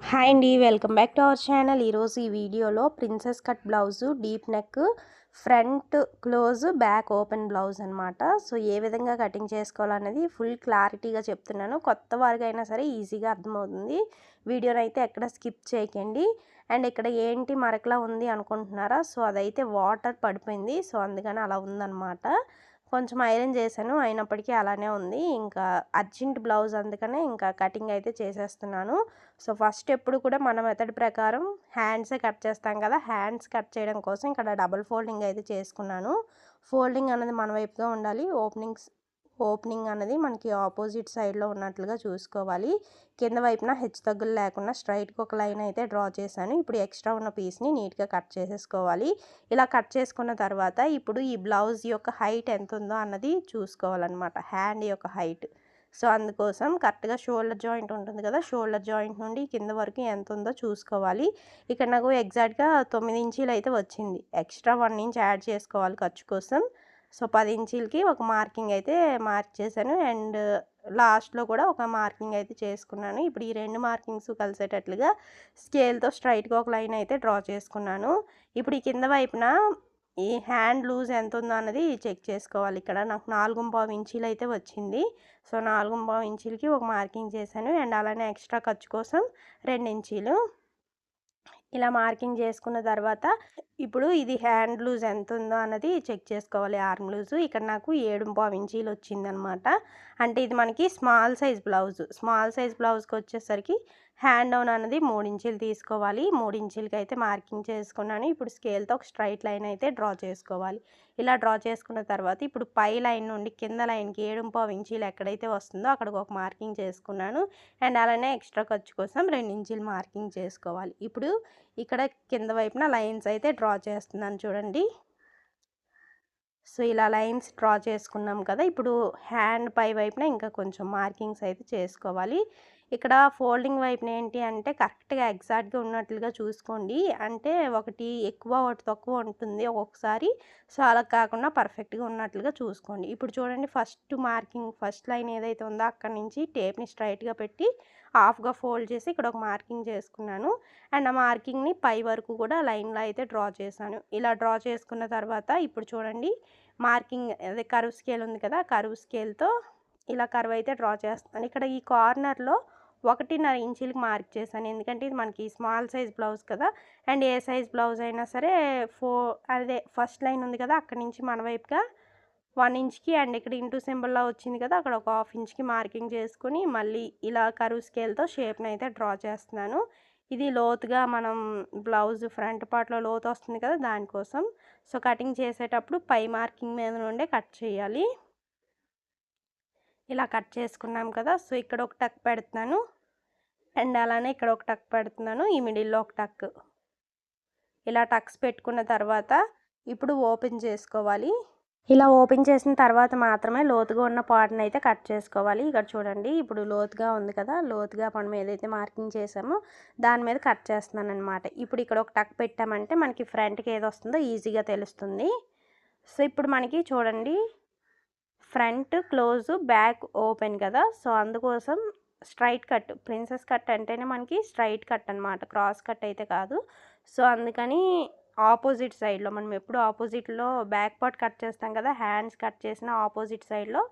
Hi అండి, welcome back to our channel. ఈరోజు ఈ వీడియోలో princess cut blouse, deep neck, front close, back open blouse అనమాట. So ఏ విధంగా కటింగ్ చేసుకోవాలనేది ఫుల్ క్లారిటీగా చెప్తున్నాను. కొత్త వారికి అయినా సరే ఈజీగా అర్థమవుతుంది. వీడియోని అయితే ఎక్కడ స్కిప్ చేయకండి. అండ్ ఇక్కడ ఏంటి మరకలా ఉంది అనుకుంటున్నారా? సో అదైతే వాటర్ పడిపోయింది. సో అందుకని అలా ఉందన్నమాట. కొంచెం ఐరన్ చేశాను, అయినప్పటికీ అలానే ఉంది. ఇంకా అర్జెంట్ బ్లౌజ్, అందుకనే ఇంకా కటింగ్ అయితే చేసేస్తున్నాను. సో ఫస్ట్ ఎప్పుడు కూడా మన మెథడ్ ప్రకారం హ్యాండ్సే కట్ చేస్తాం కదా. హ్యాండ్స్ కట్ చేయడం కోసం ఇక్కడ డబుల్ ఫోల్డింగ్ అయితే చేసుకున్నాను. ఫోల్డింగ్ అనేది మన వైపుగా ఉండాలి. ఓపెనింగ్ అనేది మనకి ఆపోజిట్ సైడ్లో ఉన్నట్లుగా చూసుకోవాలి. కింద వైపున హెచ్చు తగ్గులు లేకుండా స్ట్రైట్గా ఒక లైన్ అయితే డ్రా చేశాను. ఇప్పుడు ఎక్స్ట్రా ఉన్న పీస్ని నీట్గా కట్ చేసేసుకోవాలి. ఇలా కట్ చేసుకున్న తర్వాత ఇప్పుడు ఈ బ్లౌజ్ యొక్క హైట్ ఎంత ఉందో అన్నది చూసుకోవాలన్నమాట, హ్యాండ్ యొక్క హైట్. సో అందుకోసం కరెక్ట్గా షోల్డర్ జాయింట్ ఉంటుంది కదా, షోల్డర్ జాయింట్ నుండి కింద వరకు ఎంత ఉందో చూసుకోవాలి. ఇక్కడ నాకు ఎగ్జాక్ట్గా 9 ఇంచీలు అయితే వచ్చింది. ఎక్స్ట్రా 1 ఇంచ్ యాడ్ చేసుకోవాలి ఖర్చు కోసం. సో 10 ఇంచీలకి ఒక మార్కింగ్ అయితే మార్క్ చేశాను. అండ్ లాస్ట్లో కూడా ఒక మార్కింగ్ అయితే చేసుకున్నాను. ఇప్పుడు ఈ రెండు మార్కింగ్స్ కలిసేటట్లుగా స్కేల్తో స్ట్రైట్గా ఒక లైన్ అయితే డ్రా చేసుకున్నాను. ఇప్పుడు ఈ కింద వైపున ఈ హ్యాండ్ లూజ్ ఎంత ఉందో అన్నది చెక్ చేసుకోవాలి. ఇక్కడ నాకు 4.5 ఇంచీలు అయితే వచ్చింది. సో 4.5 ఇంచీలకి ఒక మార్కింగ్ చేశాను. అండ్ అలానే ఎక్స్ట్రా ఖర్చు కోసం 2 ఇంచీలు ఇలా మార్కింగ్ చేసుకున్న తర్వాత ఇప్పుడు ఇది హ్యాండ్ లూజ్ ఎంత ఉందో అన్నది చెక్ చేసుకోవాలి. ఆర్మ్ లూజు ఇక్కడ నాకు 7.5 ఇంచీలు వచ్చిందనమాట. అంటే ఇది మనకి స్మాల్ సైజ్ బ్లౌజ్కి వచ్చేసరికి హ్యాండ్ డౌన్ అనేది 3 ఇంచీలు తీసుకోవాలి. 3 ఇంచీలకి అయితే మార్కింగ్ చేసుకున్నాను. ఇప్పుడు స్కేల్తో ఒక స్ట్రైట్ లైన్ అయితే డ్రా చేసుకోవాలి. ఇలా డ్రా చేసుకున్న తర్వాత ఇప్పుడు పై లైన్ నుండి కింద లైన్కి 7.5 ఇంచీలు ఎక్కడైతే వస్తుందో అక్కడికి ఒక మార్కింగ్ చేసుకున్నాను. అండ్ అలానే ఎక్స్ట్రా ఖర్చు కోసం 2 ఇంచీలు మార్కింగ్ చేసుకోవాలి. ఇప్పుడు ఇక్కడ కింద వైపున లైన్స్ అయితే డ్రా చేస్తున్నాను చూడండి. సో ఇలా లైన్స్ డ్రా చేసుకున్నాం కదా. ఇప్పుడు హ్యాండ్ పై వైపున ఇంకా కొంచెం మార్కింగ్స్ అయితే చేసుకోవాలి. ఇక్కడ ఫోల్డింగ్ వైపున ఏంటి అంటే కరెక్ట్గా ఎగ్జాక్ట్గా ఉన్నట్లుగా చూసుకోండి. అంటే ఒకటి ఎక్కువ ఒకటి తక్కువ ఉంటుంది ఒక్కొక్కసారి. సో అలా కాకుండా పర్ఫెక్ట్గా ఉన్నట్లుగా చూసుకోండి. ఇప్పుడు చూడండి, ఫస్ట్ లైన్ ఏదైతే ఉందో అక్కడి నుంచి టేప్ని స్ట్రైట్గా పెట్టి హాఫ్గా ఫోల్డ్ చేసి ఇక్కడ ఒక మార్కింగ్ చేసుకున్నాను. అండ్ ఆ మార్కింగ్ని పై వరకు కూడా లైన్లో అయితే డ్రా చేశాను. ఇలా డ్రా చేసుకున్న తర్వాత ఇప్పుడు చూడండి, మార్కింగ్ అదే కర్వ్ స్కేల్ ఉంది కదా, కర్వ్ స్కేల్తో ఇలా కర్వ్ అయితే డ్రా చేస్తాను. ఇక్కడ ఈ కార్నర్లో 1.5 ఇంచీలకి మార్క్ చేశాను. ఎందుకంటే ఇది మనకి స్మాల్ సైజ్ బ్లౌజ్ కదా. అండ్ ఏ సైజ్ బ్లౌజ్ అయినా సరే అదే ఫస్ట్ లైన్ ఉంది కదా, అక్కడి నుంచి మన వైపుగా 1 ఇంచ్కి అండ్ ఇక్కడ ఇంటూ సింబల్లా వచ్చింది కదా, అక్కడ ఒక 1/2 ఇంచ్కి మార్కింగ్ చేసుకుని మళ్ళీ ఇలా కర్వ్ స్కేల్తో షేప్ని అయితే డ్రా చేస్తున్నాను. ఇది లోతుగా మనం బ్లౌజ్ ఫ్రంట్ పార్ట్లో లోతు వస్తుంది కదా, దానికోసం. సో కటింగ్ చేసేటప్పుడు పై మార్కింగ్ మీద నుండే కట్ చేయాలి. ఇలా కట్ చేసుకున్నాం కదా. సో ఇక్కడ ఒక టక్ పెడుతున్నాను అండ్ అలానే ఇక్కడ ఒక టక్ పెడుతున్నాను, ఈ మిడిల్లో ఒక టక్. ఇలా టక్స్ పెట్టుకున్న తర్వాత ఇప్పుడు ఓపెన్ చేసుకోవాలి. ఇలా ఓపెన్ చేసిన తర్వాత మాత్రమే లోతుగా ఉన్న పార్ట్ని అయితే కట్ చేసుకోవాలి. ఇక్కడ చూడండి, ఇప్పుడు లోతుగా ఉంది కదా, లోతుగా మనం ఏదైతే మార్కింగ్ చేసామో దాని మీద కట్ చేస్తున్నాను అనమాట. ఇప్పుడు ఇక్కడ ఒక టక్ పెట్టామంటే మనకి ఫ్రంట్కి ఏది వస్తుందో ఈజీగా తెలుస్తుంది. సో ఇప్పుడు మనకి చూడండి, ఫ్రంట్ క్లోజ్, బ్యాక్ ఓపెన్ కదా. సో అందుకోసం స్ట్రైట్ కట్, ప్రిన్సెస్ కట్ అంటేనే మనకి స్ట్రైట్ కట్ అనమాట, క్రాస్ కట్ అయితే కాదు. సో అందుకని ఆపోజిట్ సైడ్లో మనం ఎప్పుడు ఆపోజిట్లో బ్యాక్ పార్ట్ కట్ చేస్తాం కదా, హ్యాండ్స్ కట్ చేసిన ఆపోజిట్ సైడ్లో,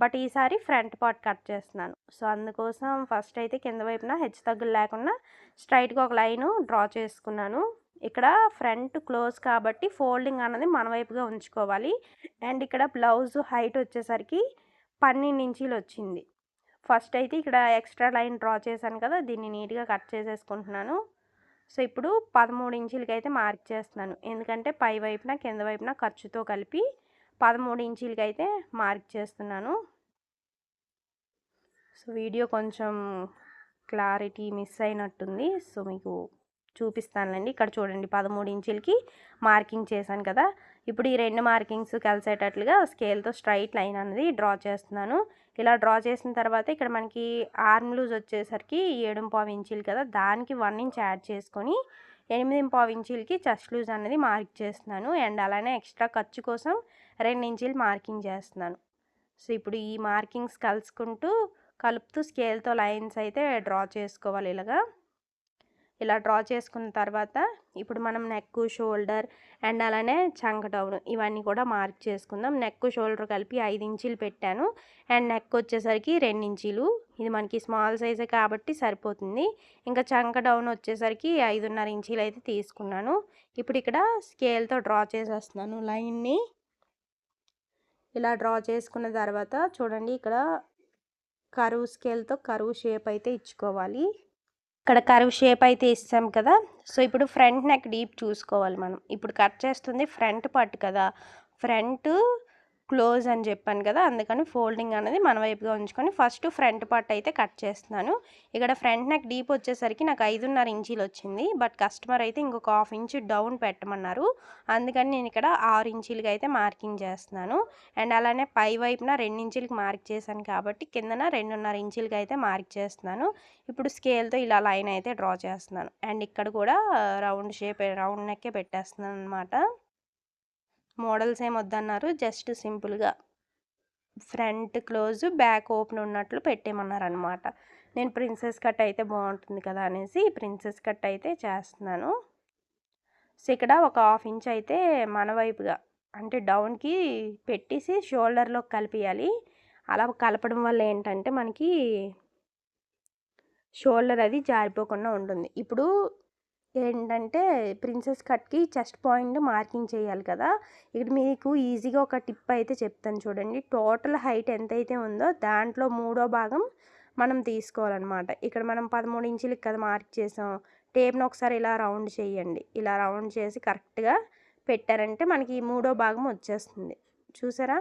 బట్ ఈసారి ఫ్రంట్ పార్ట్ కట్ చేస్తున్నాను. సో అందుకోసం ఫస్ట్ అయితే కింద వైపున హెచ్చు తగ్గులు లేకుండా స్ట్రైట్గా ఒక లైను డ్రా చేసుకున్నాను. ఇక్కడ ఫ్రంట్ క్లోజ్ కాబట్టి ఫోల్డింగ్ అన్నది మన వైపుగా ఉంచుకోవాలి. అండ్ ఇక్కడ బ్లౌజ్ హైట్ వచ్చేసరికి 12 ఇంచీలు వచ్చింది. ఫస్ట్ అయితే ఇక్కడ ఎక్స్ట్రా లైన్ డ్రా చేశాను కదా, దీన్ని నీట్గా కట్ చేసేసుకుంటున్నాను. సో ఇప్పుడు 13 ఇంచీలకి అయితే మార్క్ చేస్తున్నాను. ఎందుకంటే పై వైపున కింద వైపున ఖర్చుతో కలిపి 13 ఇంచీలకి అయితే మార్క్ చేస్తున్నాను. సో వీడియో కొంచెం క్లారిటీ మిస్ అయినట్టుంది. సో మీకు చూపిస్తానులేండి. ఇక్కడ చూడండి, 13 ఇంచీలకి మార్కింగ్ చేశాను కదా. ఇప్పుడు ఈ రెండు మార్కింగ్స్ కలిసేటట్లుగా స్కేల్తో స్ట్రైట్ లైన్ అనేది డ్రా చేస్తున్నాను. ఇలా డ్రా చేసిన తర్వాత ఇక్కడ మనకి ఆర్మ్ లూజ్ వచ్చేసరికి 7.5 ఇంచీలు కదా, దానికి 1 ఇంచ్ యాడ్ చేసుకొని 8.5 ఇంచీలకి చెస్ట్ లూజ్ అనేది మార్క్ చేస్తున్నాను. అండ్ అలానే ఎక్స్ట్రా ఖర్చు కోసం 2 ఇంచీలు మార్కింగ్ చేస్తున్నాను. సో ఇప్పుడు ఈ మార్కింగ్స్ కలుపుతూ స్కేల్తో లైన్స్ అయితే డ్రా చేసుకోవాలి ఇలాగా. ఇలా డ్రా చేసుకున్న తర్వాత ఇప్పుడు మనం నెక్, షోల్డర్ అండ్ అలానే చంక డౌన్ ఇవన్నీ కూడా మార్క్ చేసుకుందాం. నెక్, షోల్డర్ కలిపి 5 ఇంచీలు పెట్టాను. అండ్ నెక్ వచ్చేసరికి 2 ఇంచీలు. ఇది మనకి స్మాల్ సైజే కాబట్టి సరిపోతుంది. ఇంకా చంక డౌన్ వచ్చేసరికి 5.5 ఇంచీలు అయితే తీసుకున్నాను. ఇప్పుడు ఇక్కడ స్కేల్తో డ్రా చేసేస్తున్నాను లైన్ని. ఇలా డ్రా చేసుకున్న తర్వాత చూడండి, ఇక్కడ కర్వ్ స్కేల్తో కర్వ్ షేప్ అయితే ఇచ్చుకోవాలి. ఇక్కడ కర్వ్ షేప్ అయితే ఇస్తాం కదా. సో ఇప్పుడు ఫ్రంట్ నెక్ డీప్ చూసుకోవాలి మనం. ఇప్పుడు కట్ చేస్తుంది ఫ్రంట్ పార్ట్ కదా, ఫ్రంట్ క్లోజ్ అని చెప్పాను కదా, అందుకని ఫోల్డింగ్ అనేది మన వైపుగా ఉంచుకొని ఫస్ట్ ఫ్రంట్ పార్ట్ అయితే కట్ చేస్తున్నాను. ఇక్కడ ఫ్రంట్ నెక్ డీప్ వచ్చేసరికి నాకు 5.5 ఇంచీలు వచ్చింది. బట్ కస్టమర్ అయితే ఇంకొక 1/2 ఇంచ్ డౌన్ పెట్టమన్నారు. అందుకని నేను ఇక్కడ 6 ఇంచీలకి అయితే మార్కింగ్ చేస్తున్నాను. అండ్ అలానే పై వైపున 2 ఇంచీలకి మార్క్ చేశాను కాబట్టి కిందన 2.5 ఇంచీలకి అయితే మార్క్ చేస్తున్నాను. ఇప్పుడు స్కేల్తో ఇలా లైన్ అయితే డ్రా చేస్తున్నాను. అండ్ ఇక్కడ కూడా రౌండ్ షేప్, రౌండ్ నెక్కే పెట్టేస్తున్నాను అనమాట. మోడల్స్ ఏం వద్దన్నారు, జస్ట్ సింపుల్గా ఫ్రంట్ క్లోజ్ బ్యాక్ ఓపెన్ ఉన్నట్లు పెట్టేయమన్నారు అనమాట. నేను ప్రిన్సెస్ కట్ అయితే బాగుంటుంది కదా అనేసి ప్రిన్సెస్ కట్ అయితే చేస్తున్నాను. సో ఇక్కడ ఒక 1/2 ఇంచ్ అయితే మన వైపుగా అంటే డౌన్కి పెట్టేసి షోల్డర్లో కలిపియాలి. అలా కలపడం వల్ల ఏంటంటే మనకి షోల్డర్ అది జారిపోకుండా ఉంటుంది. ఇప్పుడు ఏంటంటే ప్రిన్సెస్ కట్కి చెస్ట్ పాయింట్ మార్కింగ్ చేయాలి కదా. ఇక్కడ మీకు ఈజీగా ఒక టిప్ అయితే చెప్తాను చూడండి. టోటల్ హైట్ ఎంతైతే ఉందో దాంట్లో 3వ భాగం మనం తీసుకోవాలన్నమాట. ఇక్కడ మనం 13 ఇంచులకి కదా మార్క్ చేసాం. టేప్ను ఒకసారి ఇలా రౌండ్ చేయండి. ఇలా రౌండ్ చేసి కరెక్ట్గా పెట్టారంటే మనకి 3వ భాగం వచ్చేస్తుంది. చూసారా,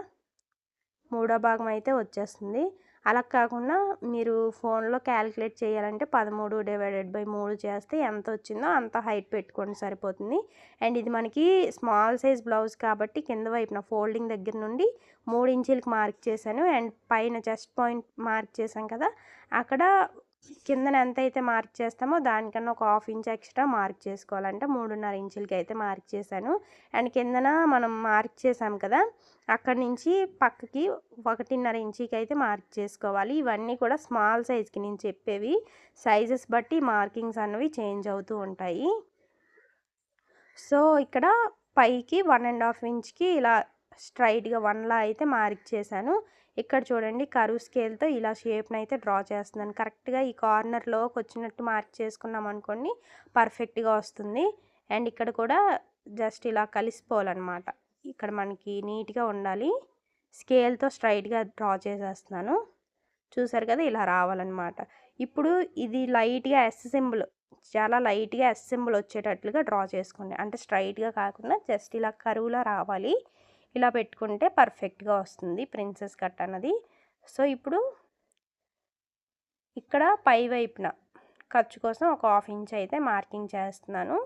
3వ భాగం అయితే వచ్చేస్తుంది. అలా కాకుండా మీరు ఫోన్లో క్యాలిక్యులేట్ చేయాలంటే 13/3 చేస్తే ఎంత వచ్చిందో అంత హైట్ పెట్టుకోండి, సరిపోతుంది. అండ్ ఇది మనకి స్మాల్ సైజ్ బ్లౌజ్ కాబట్టి కింద వైపున ఫోల్డింగ్ దగ్గర నుండి 3 ఇంచీలకి మార్క్ చేశాను. అండ్ పైన చెస్ట్ పాయింట్ మార్క్ చేశాం కదా, అక్కడ కిందన ఎంత అయితే మార్క్ చేస్తామో దానికన్నా ఒక 1/2 ఇంచ్ ఎక్స్ట్రా మార్క్ చేసుకోవాలంటే 3.5 ఇంచులకి అయితే మార్క్ చేశాను. అండ్ కిందన మనం మార్క్ చేసాం కదా, అక్కడి నుంచి పక్కకి 1.5 ఇంచుకి అయితే మార్క్ చేసుకోవాలి. ఇవన్నీ కూడా స్మాల్ సైజ్కి నేను చెప్పేవి. సైజెస్ బట్టి మార్కింగ్స్ అన్నవి చేంజ్ అవుతూ ఉంటాయి. సో ఇక్కడ పైకి 1.5 ఇంచ్కి ఇలా స్ట్రైట్గా 1లా అయితే మార్క్ చేశాను. ఇక్కడ చూడండి, కర్వ్ స్కేల్తో ఇలా షేప్ని అయితే డ్రా చేస్తున్నాను. కరెక్ట్గా ఈ కార్నర్లోకి వచ్చినట్టు మార్క్ చేసుకున్నాం అనుకోండి, పర్ఫెక్ట్గా వస్తుంది. అండ్ ఇక్కడ కూడా జస్ట్ ఇలా కలిసిపోవాలన్నమాట. ఇక్కడ మనకి నీట్గా ఉండాలి. స్కేల్తో స్ట్రైట్గా డ్రా చేసేస్తున్నాను. చూసారు కదా, ఇలా రావాలన్నమాట. ఇప్పుడు ఇది లైట్గా ఎస్ సింబల్, చాలా లైట్గా ఎస్ సింబల్ వచ్చేటట్లుగా డ్రా చేసుకోండి. అంటే స్ట్రైట్గా కాకుండా జస్ట్ ఇలా కరువులా రావాలి. ఇలా పెట్టుకుంటే పర్ఫెక్ట్గా వస్తుంది ప్రిన్సెస్ కట్ అన్నది. సో ఇప్పుడు ఇక్కడ పై వైపున ఖర్చు కోసం ఒక 1/2 ఇంచ్ అయితే మార్కింగ్ చేస్తున్నాను.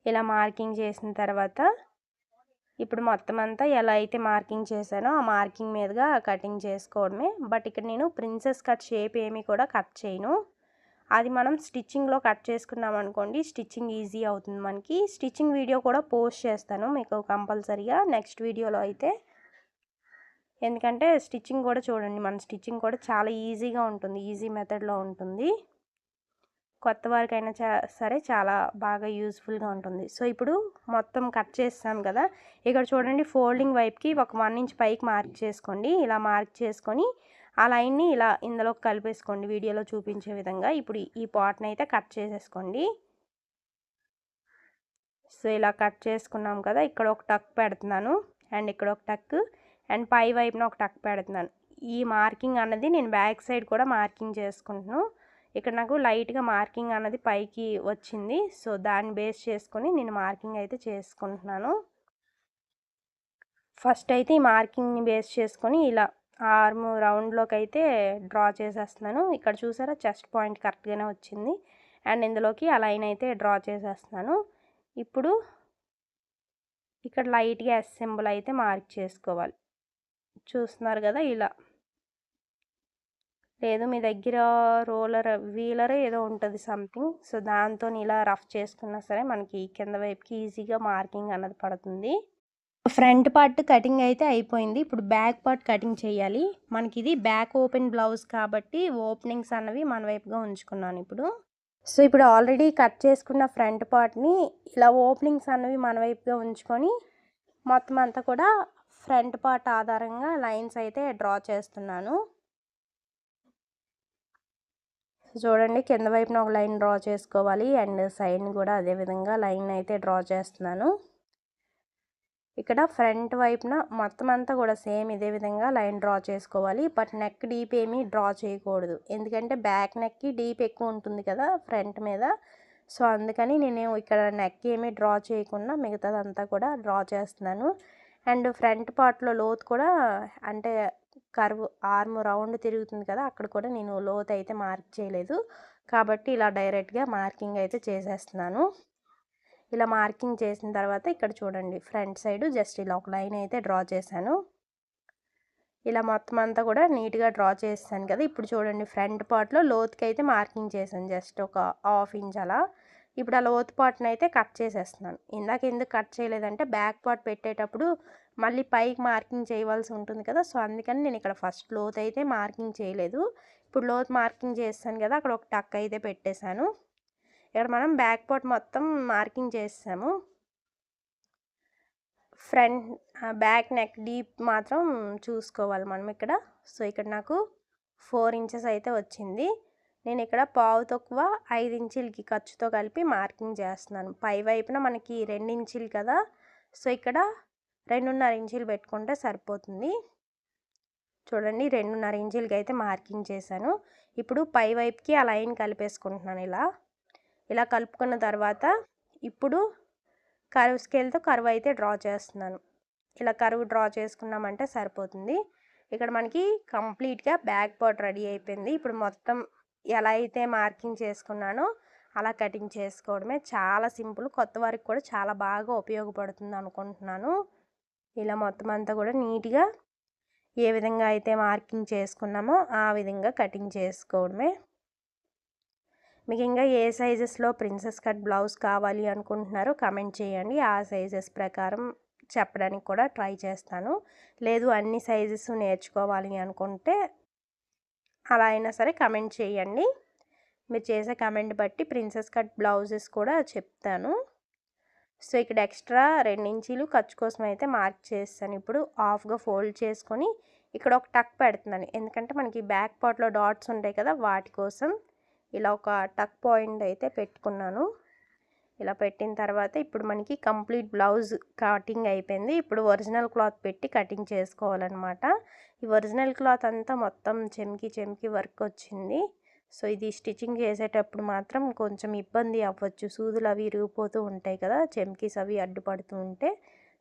ఇలా మార్కింగ్ చేసిన తర్వాత ఇప్పుడు మొత్తం అంతా ఎలా అయితే మార్కింగ్ చేశానో ఆ మార్కింగ్ మీదుగా కటింగ్ చేసుకోవడమే. బట్ ఇక్కడ నేను ప్రిన్సెస్ కట్ షేప్ ఏమీ కూడా కట్ చేయను. అది మనం స్టిచ్చింగ్లో కట్ చేసుకున్నాం అనుకోండి, స్టిచ్చింగ్ ఈజీ అవుతుంది మనకి. స్టిచ్చింగ్ వీడియో కూడా పోస్ట్ చేస్తాను మీకు కంపల్సరీగా నెక్స్ట్ వీడియోలో అయితే. ఎందుకంటే స్టిచ్చింగ్ కూడా చూడండి, మన స్టిచ్చింగ్ కూడా చాలా ఈజీగా ఉంటుంది, ఈజీ మెథడ్లో ఉంటుంది. కొత్త వారికైనా సరే చాలా బాగా యూస్ఫుల్గా ఉంటుంది. సో ఇప్పుడు మొత్తం కట్ చేస్తాం కదా, ఇక్కడ చూడండి ఫోల్డింగ్ వైపుకి ఒక 1 ఇంచ్ పైకి మార్క్ చేసుకోండి. ఇలా మార్క్ చేసుకొని ఆ లైన్ని ఇలా ఇందులోకి కలిపేసుకోండి వీడియోలో చూపించే విధంగా. ఇప్పుడు ఈ పార్ట్ని అయితే కట్ చేసేసుకోండి. సో ఇలా కట్ చేసుకున్నాం కదా, ఇక్కడ ఒక టక్ పెడుతున్నాను అండ్ ఇక్కడ ఒక టక్ అండ్ పై వైపున ఒక టక్ పెడుతున్నాను. ఈ మార్కింగ్ అన్నది నేను బ్యాక్ సైడ్ కూడా మార్కింగ్ చేసుకుంటున్నాను. ఇక్కడ నాకు లైట్గా మార్కింగ్ అన్నది పైకి వచ్చింది. సో దాన్ని బేస్ చేసుకొని నేను మార్కింగ్ అయితే చేసుకుంటున్నాను. ఫస్ట్ అయితే ఈ మార్కింగ్ని బేస్ చేసుకొని ఇలా ఆర్మ్ రౌండ్లోకి అయితే డ్రా చేసేస్తున్నాను. ఇక్కడ చూసారా, చెస్ట్ పాయింట్ కరెక్ట్గానే వచ్చింది. అండ్ ఇందులోకి ఆ లైన్ అయితే డ్రా చేసేస్తున్నాను. ఇప్పుడు ఇక్కడ లైట్గా ఎస్ సింబల్ అయితే మార్క్ చేసుకోవాలి. చూస్తున్నారు కదా, ఇలా. లేదు మీ దగ్గర రోలర్ వీలర్ ఏదో ఉంటుంది సంథింగ్, సో దాంతో ఇలా రఫ్ చేసుకున్నా సరే మనకి కింద వైపుకి ఈజీగా మార్కింగ్ అన్నది పడుతుంది. ఫ్రంట్ పార్ట్ కటింగ్ అయితే అయిపోయింది. ఇప్పుడు బ్యాక్ పార్ట్ కటింగ్ చేయాలి. మనకి ఇది బ్యాక్ ఓపెన్ బ్లౌజ్ కాబట్టి ఓపెనింగ్స్ అన్నవి మన వైపుగా ఉంచుకున్నాను ఇప్పుడు. సో ఇప్పుడు ఆల్రెడీ కట్ చేసుకున్న ఫ్రంట్ పార్ట్ని ఇలా ఓపెనింగ్స్ అన్నవి మన వైపుగా ఉంచుకొని మొత్తం అంతా కూడా ఫ్రంట్ పార్ట్ ఆధారంగా లైన్స్ అయితే డ్రా చేస్తున్నాను. చూడండి కింద వైపున ఒక లైన్ డ్రా చేసుకోవాలి అండ్ సైడ్ని కూడా అదే విధంగా లైన్ అయితే డ్రా చేస్తున్నాను. ఇక్కడ ఫ్రంట్ వైపున మొత్తం అంతా కూడా సేమ్ ఇదే విధంగా లైన్ డ్రా చేసుకోవాలి. బట్ నెక్ డీప్ ఏమీ డ్రా చేయకూడదు, ఎందుకంటే బ్యాక్ నెక్కి డీప్ ఎక్కువ ఉంటుంది కదా ఫ్రంట్ మీద. సో అందుకని నేను ఇక్కడ నెక్ ఏమీ డ్రా చేయకుండా మిగతాదంతా కూడా డ్రా చేస్తున్నాను. అండ్ ఫ్రంట్ పార్ట్లో లోతు కూడా అంటే కర్వ్ ఆర్మ్ రౌండ్ తిరుగుతుంది కదా, అక్కడ కూడా నేను లోతు అయితే మార్క్ చేయలేదు కాబట్టి ఇలా డైరెక్ట్గా మార్కింగ్ అయితే చేసేస్తున్నాను. ఇలా మార్కింగ్ చేసిన తర్వాత ఇక్కడ చూడండి ఫ్రంట్ సైడ్ జస్ట్ ఇలా ఒక లైన్ అయితే డ్రా చేశాను. ఇలా మొత్తం అంతా కూడా నీట్గా డ్రా చేశాను కదా. ఇప్పుడు చూడండి ఫ్రంట్ పార్ట్లో లోతుకి అయితే మార్కింగ్ చేశాను జస్ట్ ఒక ½ ఇంచ్ అలా. ఇప్పుడు ఆ లోతు పార్ట్ని అయితే కట్ చేసేస్తున్నాను. ఇందాక ఎందుకు కట్ చేయలేదంటే బ్యాక్ పార్ట్ పెట్టేటప్పుడు మళ్ళీ పైకి మార్కింగ్ చేయవలసి ఉంటుంది కదా, సో అందుకని నేను ఇక్కడ ఫస్ట్ లోతు అయితే మార్కింగ్ చేయలేదు. ఇప్పుడు లోతు మార్కింగ్ చేస్తాను కదా, అక్కడ ఒక టక్ అయితే పెట్టేశాను. ఇక్కడ మనం బ్యాక్ పార్ట్ మొత్తం మార్కింగ్ చేసాము. ఫ్రంట్ బ్యాక్ నెక్ డీప్ మాత్రం చూసుకోవాలి మనం ఇక్కడ. సో ఇక్కడ నాకు 4 ఇంచెస్ అయితే వచ్చింది. నేను ఇక్కడ పావు తక్కువ 5 ఇంచులకి ఖర్చుతో కలిపి మార్కింగ్ చేస్తున్నాను. పై వైపున మనకి 2 ఇంచులు కదా, సో ఇక్కడ 2.5 ఇంచులు పెట్టుకుంటే సరిపోతుంది. చూడండి 2.5 ఇంచులకి అయితే మార్కింగ్ చేశాను. ఇప్పుడు పై వైపుకి ఆ లైన్ కలిపేసుకుంటున్నాను. ఇలా కలుపుకున్న తర్వాత ఇప్పుడు కర్వ్ స్కేల్తో కర్వ్ అయితే డ్రా చేస్తున్నాను. ఇలా కర్వ్ డ్రా చేసుకున్నామంటే సరిపోతుంది. ఇక్కడ మనకి కంప్లీట్గా బ్యాక్ పార్ట్ రెడీ అయిపోయింది. ఇప్పుడు మొత్తం ఎలా అయితే మార్కింగ్ చేసుకున్నానో అలా కటింగ్ చేసుకోవడమే. చాలా సింపుల్, కొత్త వారికి కూడా చాలా బాగా ఉపయోగపడుతుంది అనుకుంటున్నాను. ఇలా మొత్తం అంతా కూడా నీట్గా ఏ విధంగా అయితే మార్కింగ్ చేసుకున్నామో ఆ విధంగా కటింగ్ చేసుకోవడమే. మీకు ఇంకా ఏ సైజెస్లో ప్రిన్సెస్ కట్ బ్లౌజ్ కావాలి అనుకుంటున్నారో కమెంట్ చేయండి. ఆ సైజెస్ ప్రకారం చెప్పడానికి కూడా ట్రై చేస్తాను. లేదు అన్ని సైజెస్ నేర్చుకోవాలి అనుకుంటే అలా అయినా సరే కమెంట్ చేయండి. మీరు చేసే కమెంట్ బట్టి ప్రిన్సెస్ కట్ బ్లౌజెస్ కూడా చెప్తాను. సో ఇక్కడ ఎక్స్ట్రా 2 ఇంచీలు ఖర్చు కోసం అయితే మార్క్ చేస్తాను. ఇప్పుడు హాఫ్గా ఫోల్డ్ చేసుకొని ఇక్కడ ఒక టక్ పెడుతున్నాను, ఎందుకంటే మనకి బ్యాక్ పార్ట్లో డాట్స్ ఉంటాయి కదా వాటి కోసం. ఇలా ఒక టక్ పాయింట్ అయితే పెట్టుకున్నాను. ఇలా పెట్టిన తర్వాత ఇప్పుడు మనకి కంప్లీట్ బ్లౌజ్ కటింగ్ అయిపోయింది. ఇప్పుడు ఒరిజినల్ క్లాత్ పెట్టి కటింగ్ చేసుకోవాలన్నమాట. ఈ ఒరిజినల్ క్లాత్ అంతా మొత్తం చెమ్కి వర్క్ వచ్చింది. సో ఇది స్టిచ్చింగ్ చేసేటప్పుడు మాత్రం కొంచెం ఇబ్బంది అవ్వచ్చు, సూదులు అవి ఇరిగిపోతూ ఉంటాయి కదా, చెమ్కీస్ అవి అడ్డుపడుతూ ఉంటే.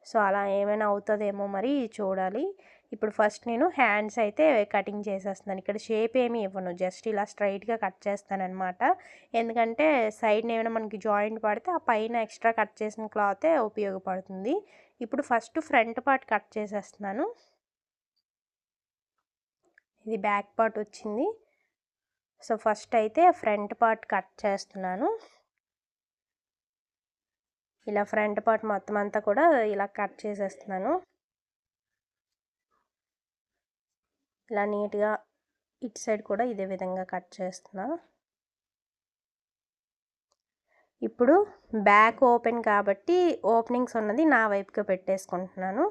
సో అలా ఏమైనా అవుతుందేమో మరి చూడాలి. ఇప్పుడు ఫస్ట్ నేను హ్యాండ్స్ అయితే కటింగ్ చేసేస్తున్నాను. ఇక్కడ షేప్ ఏమీ ఇవ్వను, జస్ట్ ఇలా స్ట్రైట్గా కట్ చేస్తానన్నమాట. ఎందుకంటే సైడ్ని ఏమైనా మనకి జాయింట్ పడితే ఆ పైన ఎక్స్ట్రా కట్ చేసిన క్లాతే ఉపయోగపడుతుంది. ఇప్పుడు ఫస్ట్ ఫ్రంట్ పార్ట్ కట్ చేసేస్తున్నాను. ఇది బ్యాక్ పార్ట్ వచ్చింది. సో ఫస్ట్ అయితే ఫ్రంట్ పార్ట్ కట్ చేస్తున్నాను. ఇలా ఫ్రంట్ పార్ట్ మొత్తం అంతా కూడా ఇలా కట్ చేసేస్తున్నాను. ఇలా నీట్గా ఇటు సైడ్ కూడా ఇదే విధంగా కట్ చేస్తున్నా. ఇప్పుడు బ్యాక్ ఓపెన్ కాబట్టి ఓపెనింగ్స్ ఉన్నది నా వైపుగా పెట్టేసుకుంటున్నాను.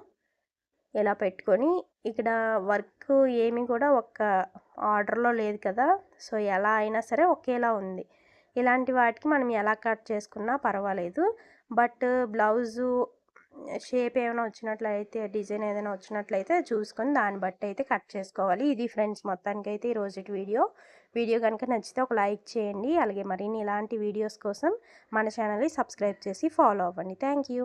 ఇలా పెట్టుకొని ఇక్కడ వర్క్ ఏమీ కూడా ఒక్క ఆర్డర్లో లేదు కదా, సో ఎలా అయినా సరే ఒకేలా ఉంది. ఇలాంటి వాటికి మనం ఎలా కట్ చేసుకున్నా పర్వాలేదు. బట్ బ్లౌజు షేప్ ఏమైనా వచ్చినట్లయితే, డిజైన్ ఏదైనా వచ్చినట్లయితే చూసుకొని దాన్ని బట్టి అయితే కట్ చేసుకోవాలి. ఇది ఫ్రెండ్స్ మొత్తానికైతే ఈరోజు వీడియో కనుక నచ్చితే ఒక లైక్ చేయండి. అలాగే మరిన్ని ఇలాంటి వీడియోస్ కోసం మన ఛానల్ని సబ్స్క్రైబ్ చేసి ఫాలో అవ్వండి. Thank you.